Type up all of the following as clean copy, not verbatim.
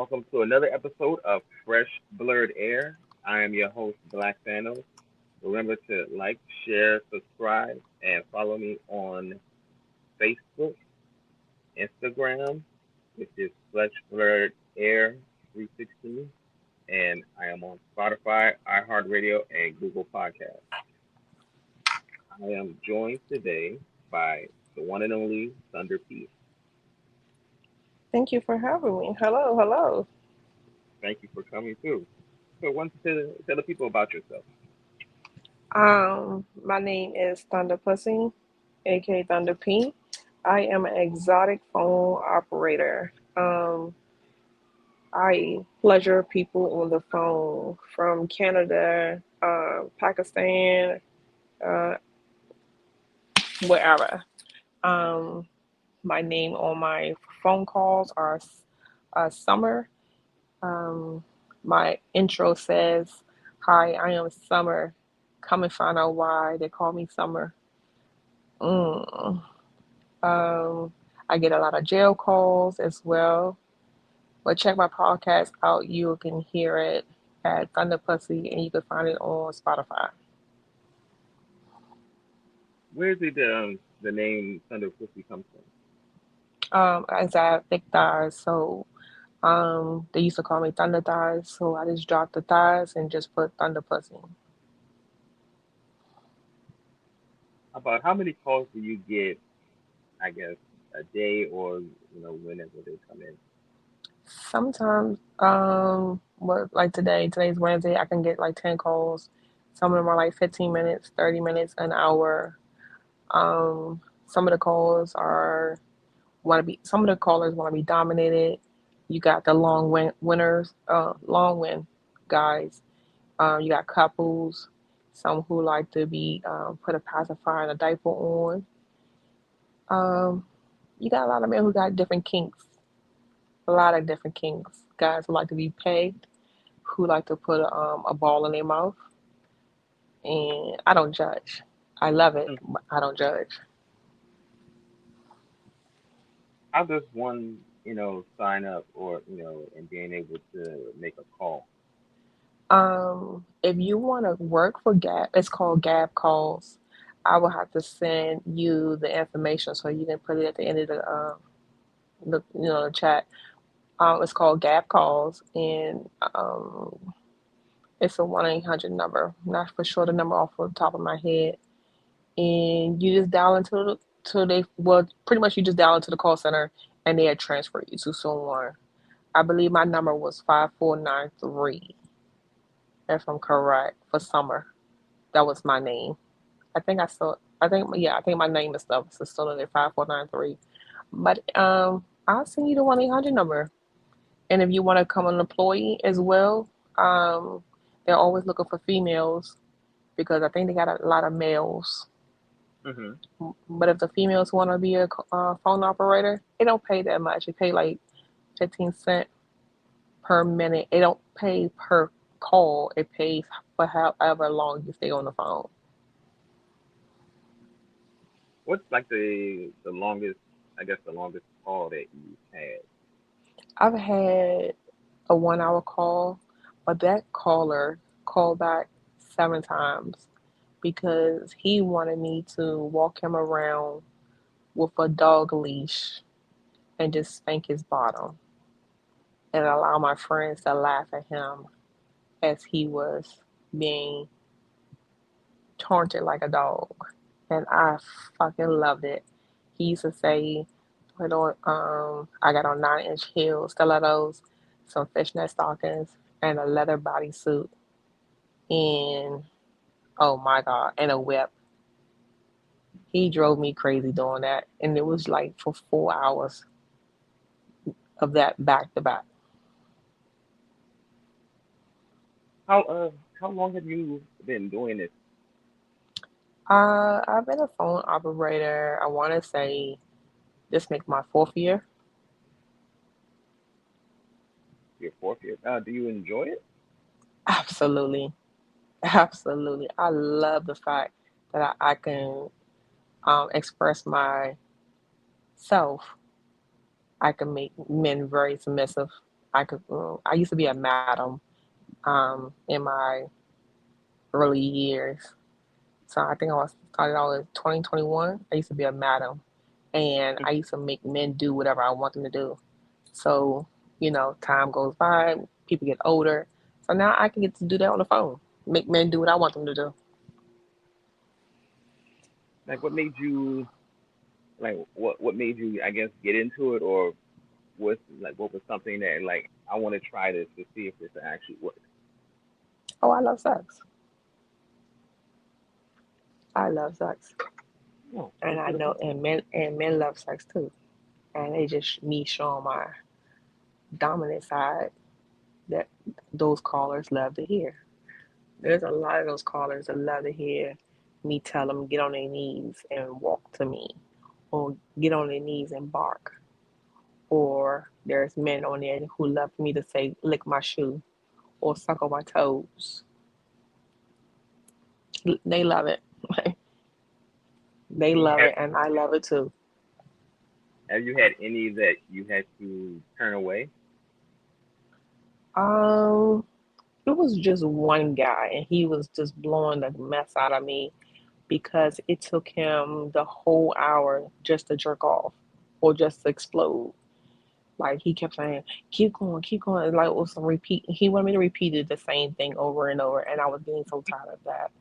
welcome to another episode of Fresh Blerd Air. I am your host, Black Thanos. Remember to like, share, subscribe, and follow me on Facebook, Instagram, which is Fresh Blerd Air 316, and I am on Spotify, iHeartRadio, and Google Podcasts. I am joined today by the one and only Thunder P. Thank you for having me. Hello, hello. Thank you for coming through. So, want to tell the people about yourself. My name is Thunder Pussy, aka Thunder P. I am an exotic phone operator. I pleasure people on the phone from Canada, Pakistan, uh, wherever. Um, my name on my phone calls are Summer. Um, my intro says, "Hi, I am Summer. Come and find out why they call me Summer." Mm. Um, I get a lot of jail calls as well. But check my podcast out. You can hear it at Thunder Pussy, and you can find it on Spotify. Where did the name Thunder Pussy come from? As I have thick thighs, so they used to call me Thunder Thighs, so I just dropped the thighs and just put Thunder Pussy. About how many calls do you get? I guess a day, or whenever they come in. Sometimes, what like today's Wednesday, I can get like 10 calls. Some of them are like 15 minutes, 30 minutes, an hour. Some of the calls are some of the callers want to be dominated. You got the long wind guys. You got couples, some who like to be put a pacifier and a diaper on. Um, you got a lot of men who got different kinks, a lot of different kinks. Guys who like to be pegged, who like to put a ball in their mouth, and I don't judge. I love it, Mm. but I don't judge. How does one, sign up or and being able to make a call? If you want to work for Gap, it's called Gap Calls. I will have to send you the information so you can put it at the end of the chat. It's called Gap Calls, and it's a 1-800 number. Not for sure the number off the top of my head. And you just dial into pretty much you just dial into the call center and they transfer you to someone. I believe my number was 5493, if I'm correct, for Summer. That was my name. I think my name and stuff is still in there, 5493. But I'll send you the 1-800 number. And if you want to come an employee as well, um, they're always looking for females because I think they got a lot of males. Hmm. But if the females want to be a phone operator, it don't pay that much. It pay like 15 cents per minute. It don't pay per call. It pays for however long you stay on the phone. What's like the longest? I guess the longest call that you had. I've had a 1 hour call, but that caller called back 7 times because he wanted me to walk him around with a dog leash and just spank his bottom and allow my friends to laugh at him as he was being taunted like a dog. And I fucking loved it. He used to say, put on, I got on 9-inch heels, stilettos, some fishnet stockings, and a leather bodysuit. And oh my God, and a whip. He drove me crazy doing that. And it was like for 4 hours of that back to back. How long have you been doing this? I've been a phone operator, I want to say this makes my fourth year. Your fourth year. Do you enjoy it? Absolutely. Absolutely. I love the fact that I can express myself. I can make men very submissive. I used to be a madam in my early years. So I think I was started out in 2021. I used to be a madam, and I used to make men do whatever I want them to do. So, time goes by, people get older. So now I can get to do that on the phone. Make men do what I want them to do. Like, what made you like what made you, I guess, get into it, or what was something that, like, I want to try this to see if this actually works? Oh, I love sex. I love sex. Oh, And that's I know beautiful. and men love sex too. And they just me showing my dominant side that those callers love to hear. There's a lot of those callers that love to hear me tell them get on their knees and walk to me, or get on their knees and bark. Or there's men on there who love for me to say lick my shoe or suck on my toes. They love it. They love Have it, and I love it too. Have you had any that you had to turn away? Um, it was just one guy, and he was just blowing the mess out of me because it took him the whole hour just to jerk off or just to explode. Like he kept saying, keep going. Like it was some repeat. He wanted me to repeat it the same thing over and over, and I was getting so tired of that.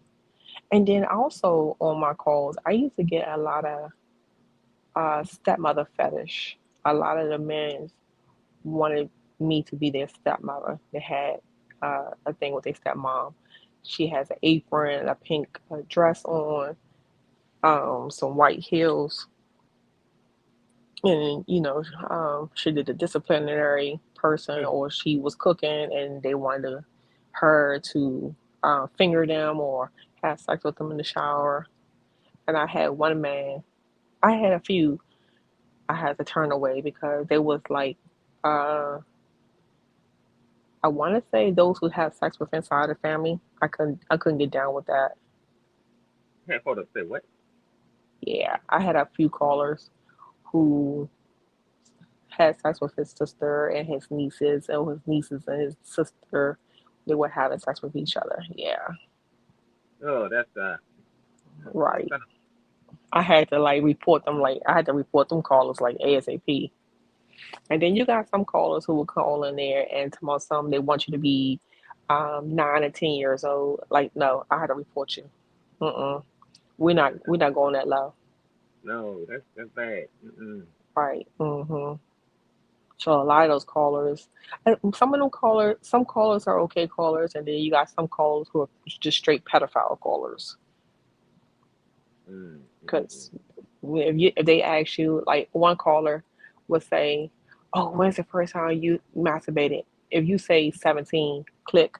And then also on my calls, I used to get a lot of stepmother fetish. A lot of the men wanted me to be their stepmother. They had a thing with their stepmom. She has an apron, a pink dress on, some white heels, and she did the disciplinary person, or she was cooking, and they wanted her to finger them or have sex with them in the shower. And I had one man, I had a few I had to turn away because they was like, uh, I want to say those who have sex with inside the family. I couldn't get down with that. Hold up, say what? Yeah, I had a few callers who had sex with his sister and his nieces, and his nieces and his sister. They were having sex with each other. Yeah, Oh, that's right. I had to like report them. Like I had to report them callers like ASAP. And then you got some callers who will call in there and tell some they want you to be 9 or 10 years old. Like, no, I had to report you. Mm-mm. We're not going that low. no, that's bad. Mm-mm. Right. Mm-hmm. So a lot of those callers, and some callers are okay callers, and then you got some callers who are just straight pedophile callers. Mm, mm-mm. Because if they ask you, like one caller would say, "Oh, when's the first time you masturbated?" If you say 17, click,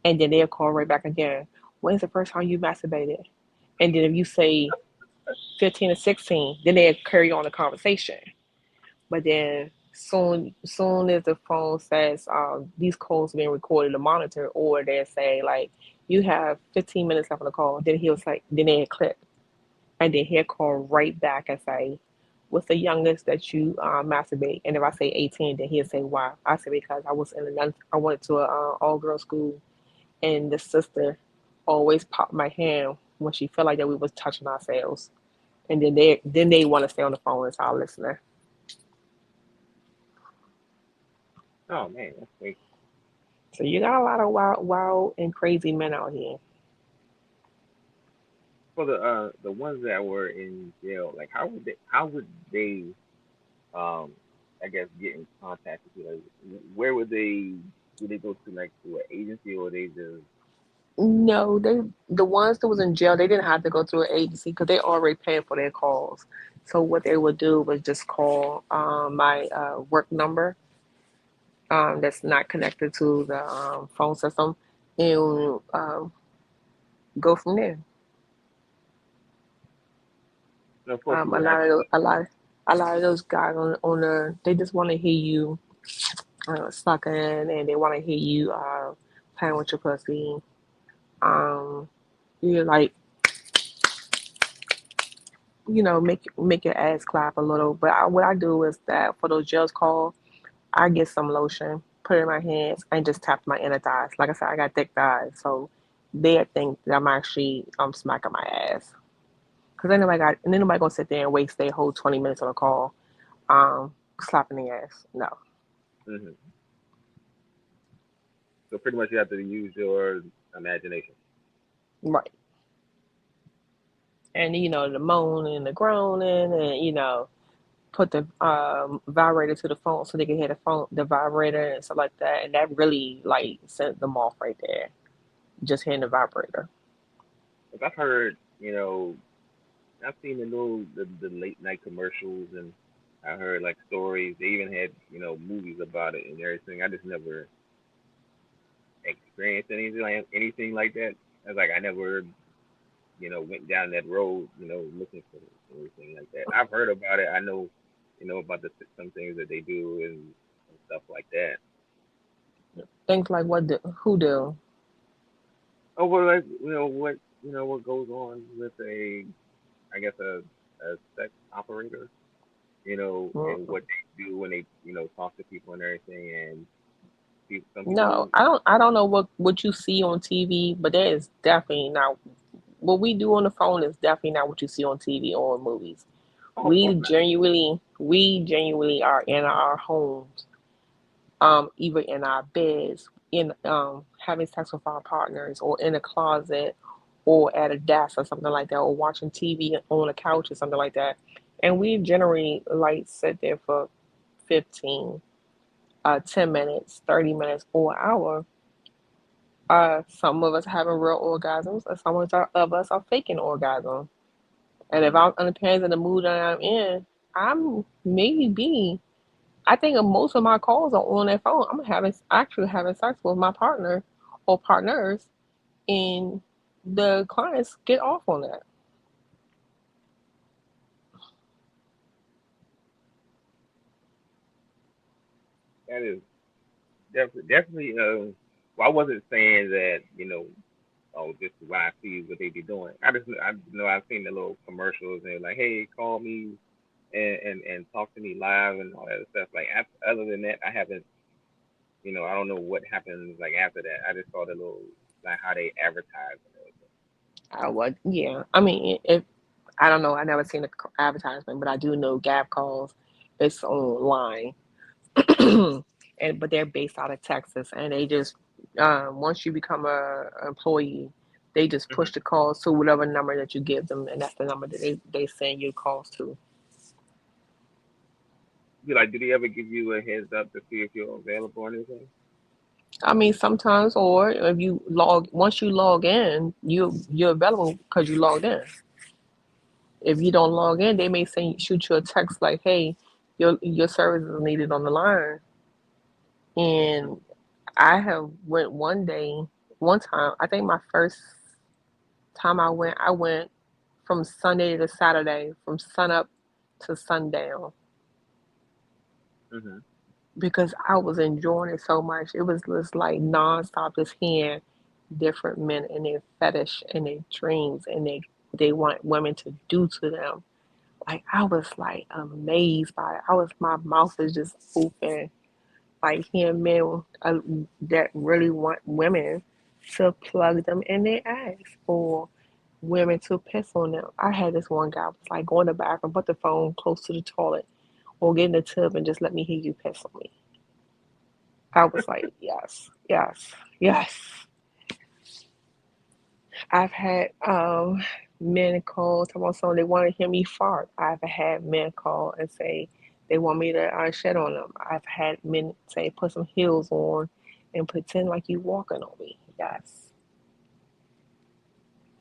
and then they'll call right back again. When's the first time you masturbated? And then if you say 15 or 16, then they'll carry on the conversation. But then soon as the phone says these calls being recorded to monitor, or they say like you have 15 minutes left on the call, then he'll say, then they click, and then he'll call right back and say, "What's the youngest that you masturbate?" And if I say 18, then he'll say, "Why?" I say, "Because I went to a all girls school, and the sister always popped my hand when she felt like that we was touching ourselves." And then they want to stay on the phone as our listener. Oh man, that's great. So you got a lot of wild and crazy men out here. For the ones that were in jail, like, how would they um I guess get in contact with you? Like, where would they go to, like, to an agency, or they just? No, the ones that was in jail, they didn't have to go through an agency because they already paid for their calls. So what they would do was just call my work number that's not connected to the phone system, and go from there. No, of course you Um, a would have lot to. of those, a lot of those guys on the they just want to hear you sucking, and they want to hear you playing with your pussy. Um, you like make your ass clap a little. But what I do is that for those jails call, I get some lotion, put it in my hands, and just tap my inner thighs. Like I said, I got thick thighs, so they think that I'm actually smacking my ass. Cause then nobody gonna sit there and waste their whole 20 minutes on a call, slapping the ass. No, Hmm. So pretty much you have to use your imagination. right. And the moaning and the groaning, and put the vibrator to the phone so they can hear the vibrator and stuff like that, and that really like sent them off right there. Just hearing the vibrator. Like I've heard, I've seen the late night commercials, and I heard like stories. They even had movies about it and everything. I just never experienced anything like that. I was like I never went down that road looking for anything like that. I've heard about it. I know about some things that they do and stuff like that. Things like who do? Oh well, like, what goes on with I guess a sex operator, and Mm. what they do when they talk to people and everything, and some No, people. I don't know what you see on TV, but that is definitely not what we do on the phone is definitely not what you see on TV or in movies. Oh, of We course not. genuinely are in our homes, either in our beds, in having sex with our partners, or in a closet, or at a desk or something like that, or watching TV on a couch or something like that. And we generally like sit there for 15, 10 minutes, 30 minutes, or an hour. Some of us having real orgasms, and some of us are faking orgasm. And if Hmm. I'm depends on the mood that I'm in, I'm maybe I think of most of my calls are on that phone. I'm actually having sex with my partner or partners, and the clients get off on that. That is definitely. Well, I wasn't saying that oh, this is why I see what they be doing. I know I've seen the little commercials and they're like, hey, call me and talk to me live and all that stuff. Like other than that, I haven't. I don't know what happens like after that. I just saw the little like how they advertise and everything. I would, yeah. I mean, if I don't know, I never seen the advertisement, but I do know Gap calls. It's online, but they're based out of Texas, and they just once you become a employee, they just Hmm. push the calls to whatever number that you give them, and that's the number that they send you calls to. Be like, do they ever give you a heads up to see if you're available or anything? I mean, sometimes, or if you once you log in, you're available because you logged in. If you don't log in, they may shoot you a text like, "Hey, your service is needed on the line." And I have went one time. I think my first time I went from Sunday to Saturday, from sunup to sundown, Hmm. because I was enjoying it so much. It was just like nonstop, just hearing different men and their fetish and their dreams and they want women to do to them. Like I was like amazed by it. My mouth was just open, like hearing men that really want women to plug them in their ass or women to piss on them. I had this one guy was like, go in the bathroom, put the phone close to the toilet, or get in the tub and just let me hear you piss on me. I was like, yes, yes, yes. I've had men call talking about something they want to hear me fart. I've had men call and say they want me to shit on them. I've had men say put some heels on and pretend like you walking on me. Yes.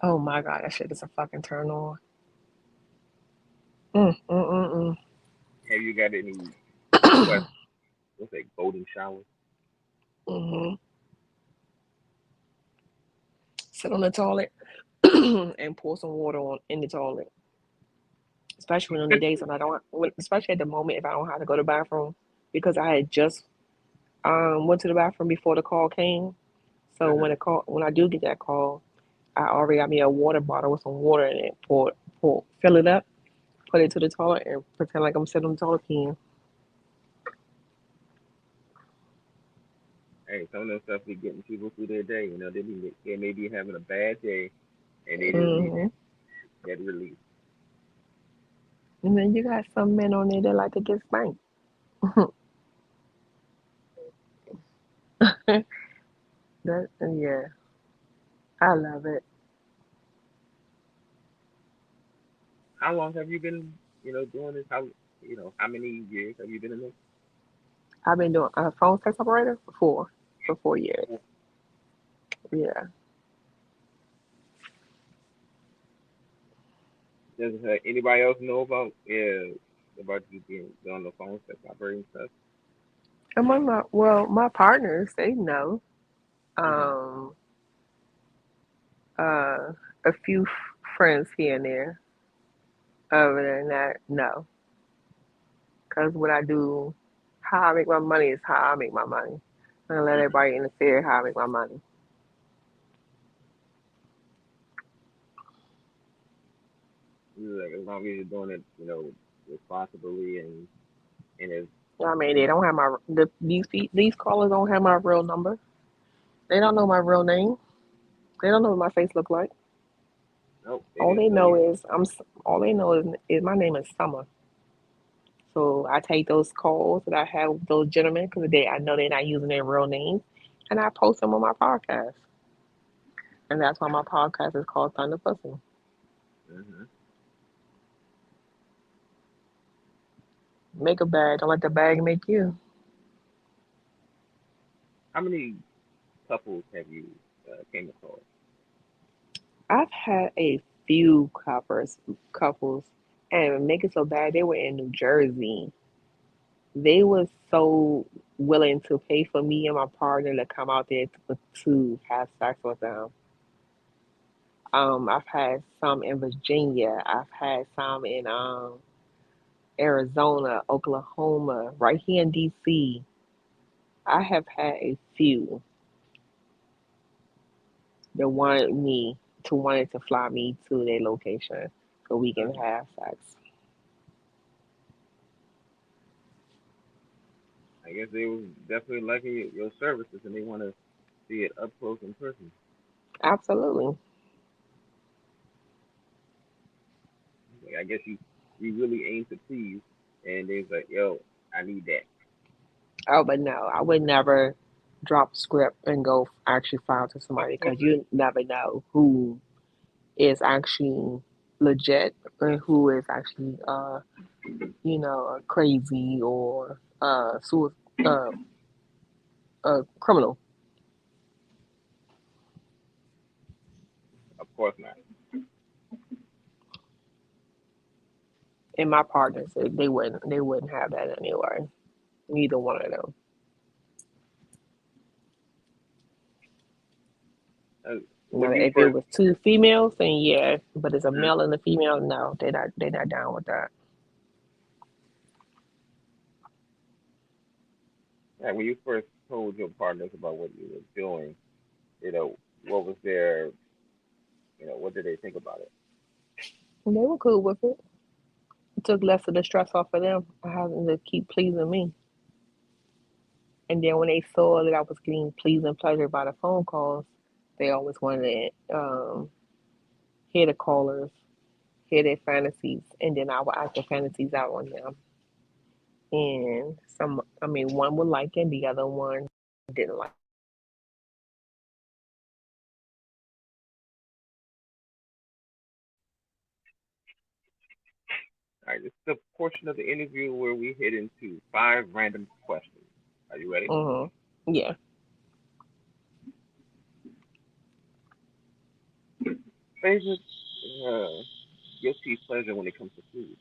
Oh my god, that shit is a fucking turn on. Mm. Have you got any what what's that golden shower? Hmm. Sit on the toilet and pour some water on in the toilet. Especially on the days when I don't, especially at the moment if I don't have to go to the bathroom, because I had just went to the bathroom before the call came. So Hmm. when I do get that call, I already got me a water bottle with some water in it. Fill it up, put it to the toilet, and pretend like I'm sitting on the toilet peeing. Hey, some of them stuff be getting people through their day. They may be having a bad day, and they just need Hmm. that release. And then you got some men on there that like to get spanked. That, yeah, I love it. How long have you been, doing this? How many years have you been in this? I've been doing a phone sex operator for 4 years. Yeah. Does anybody else know about you being on the phone sex operating stuff? Among my partners, they know. Hmm. Um, a few friends here and there. Other than that, no. Because what I do, how I make my money is how I make my money. I don't let everybody interfere how I make my money. Like, as long as you're doing it, responsibly and as I mean, you they know, don't have these callers don't have my real number. They don't know my real name. They don't know what my face look like. nope, they All just they know know you. is All they know is my name is Summer. So I take those calls that I have with those gentlemen because I know they're not using their real names, and I post them on my podcast. And that's why my podcast is called Thunder Pussy. Hmm. Make a bag, don't let the bag make you. How many couples have you came across? I've had a few couples, and make it so bad they were in New Jersey. They were so willing to pay for me and my partner to come out there to have sex with them. I've had some in Virginia. I've had some in Arizona, Oklahoma, right here in DC. I have had a few that wanted to fly me to their location so we can Hmm. have sex. I guess they was definitely liking your services, and they want to see it up close in person. Absolutely. Like, I guess you really aim to please, and they was like, yo, I need that. Oh, but no, I would never drop script and go actually file to Of somebody course because not. you never know who is actually legit and who is actually crazy or uh criminal. Of course not. And my partners, they wouldn't have that anyway. Neither one of them. Uh, Now, when you if it first, was two females, then yeah, but it's a male and a female, no, they're not down with that. when you first told your partners about what you were doing, what was their, what did they think about it? And they were cool with it. It took less of the stress off of them having to keep pleasing me. And then when they saw that I was getting pleasing pleasure by the phone calls, they always wanted to hear the callers, hear their fantasies, and then I would act the fantasies out on them. And one would like it, the other one didn't like. All right, this is the portion of the interview where we hit into 5 random questions. Are you ready? Mm-hmm. Yeah. Favorite uh, guilty pleasure when it comes to food?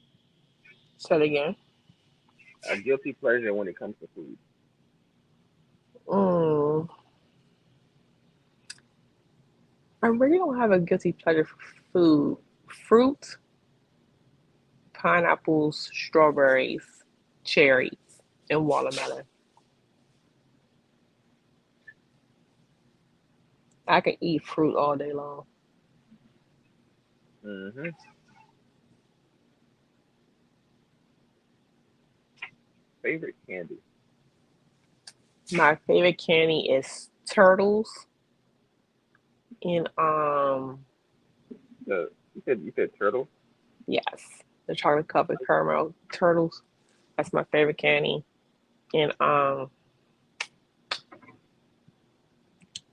Say it again. A guilty pleasure when it comes to food. Mm, I really don't have a guilty pleasure for food. Fruit, pineapples, strawberries, cherries, and watermelon. I can eat fruit all day long. Hmm. Favorite candy? My favorite candy is turtles and You said turtle. yes, the chocolate covered caramel turtles. That's my favorite candy. And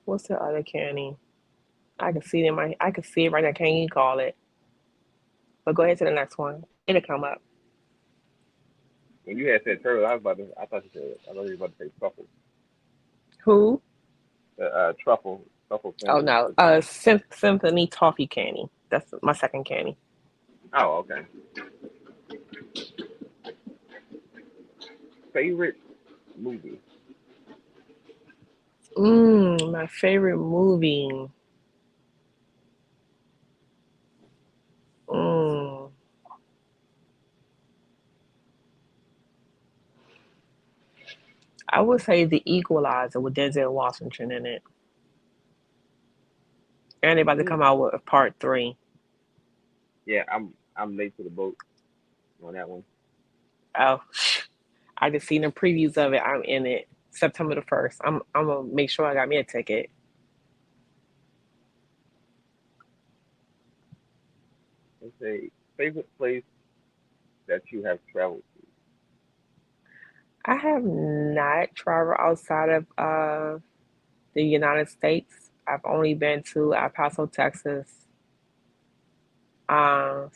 what's the other candy? I can see it right now. Can't even call it. But go ahead to the next one. It'll come up. When you had said turtle, I thought you were about to say truffle. Who? Truffle Oh sandwich. no. Symphony toffee candy. That's my second candy. Oh, okay. Favorite movie? My favorite movie. Mm, I would say The Equalizer with Denzel Washington in it. And they're about to Mm, come out with part three. yeah, I'm late to the boat on that one. Oh, I just seen the previews of it. I'm in it. September the 1st. I'm gonna make sure I got me a ticket. Let's say favorite place that you have traveled I have not traveled outside of the United States. I've only been to El Paso, Texas. Uh,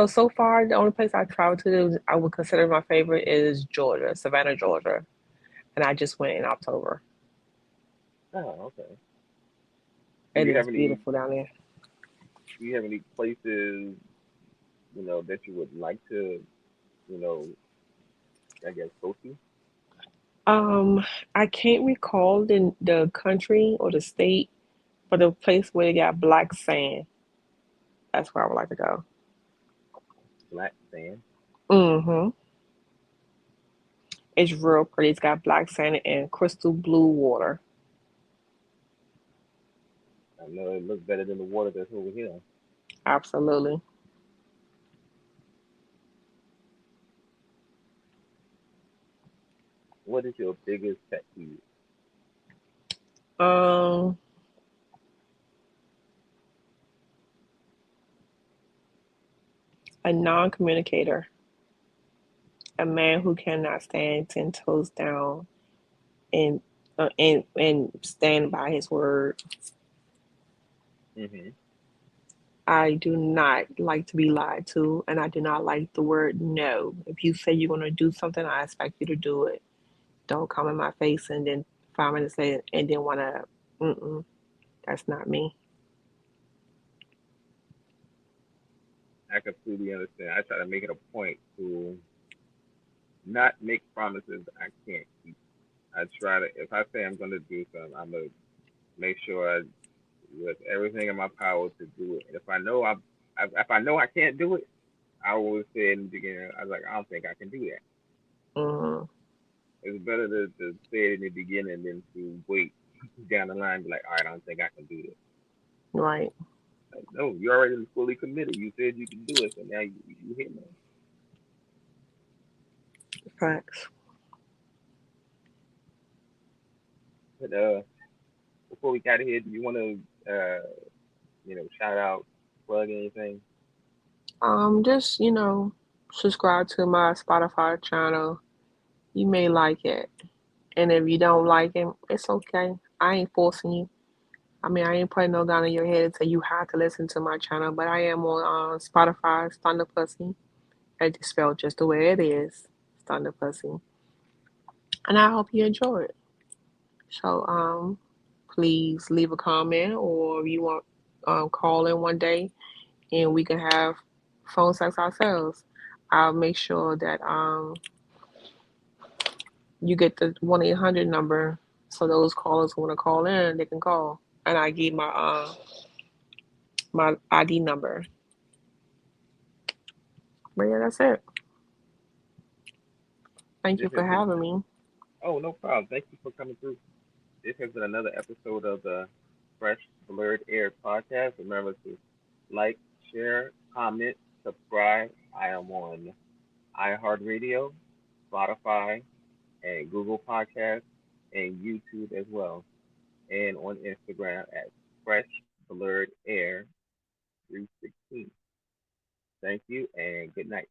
so far, the only place I traveled to I would consider my favorite is Georgia, Savannah, Georgia, and I just went in October. to. Oh, okay. Do It you is have any beautiful down there. Do you have any places that you would like to you know I guess go to? Um, I can't recall the country or the state, but the place where they got black sand. That's where I would like to go. Black sand. Mm-hmm. It's real pretty. It's got black sand and crystal blue water. I know it looks better than the water that's over here. Absolutely. What is your biggest pet peeve? Um, a non-communicator, a man who cannot stand 10 toes down and stand by his word. Hmm. I do not like to be lied to, and I do not like the word no. If you say you're going to do something, I expect you to do it. Don't come in my face and then 5 minutes later and then want to. Mm-mm, that's not me. I completely understand. I try to make it a point to not make promises I can't keep. I try to, if I say I'm going to do something, I'm going to make sure I with everything in my power to do it. And if I know I can't do it, I always say in the beginning, I was like, I don't think I can do that. Mm, It's better to say it in the beginning than to wait down the line and be like, all right, I don't think I can do this. right. Like, no, you already fully committed. You said you can do it, so now you hit me. Facts. But before we got here, do you want to shout out, plug anything? Just subscribe to my Spotify channel. You may like it, and if you don't like it, it's okay. I ain't forcing you. I mean, I ain't putting no gun in your head and say you have to listen to my channel, but I am on Spotify, Thunder Pussy. It's spelled just the way it is, Thunder Pussy. And I hope you enjoy it. So, please leave a comment, or if you want call in one day and we can have phone sex ourselves. I'll make sure that you get the 1-800 number so those callers who want to call in, they can call. And I give my ID number. But yeah, that's it. Thank you This for has been having me. Oh, no problem. Thank you for coming through. This has been another episode of the Fresh Blerd Air podcast. Remember to like, share, comment, subscribe. I am on iHeartRadio, Spotify, and Google Podcasts and YouTube as well, and on Instagram at Fresh Blerd Air 316. Thank you and good night.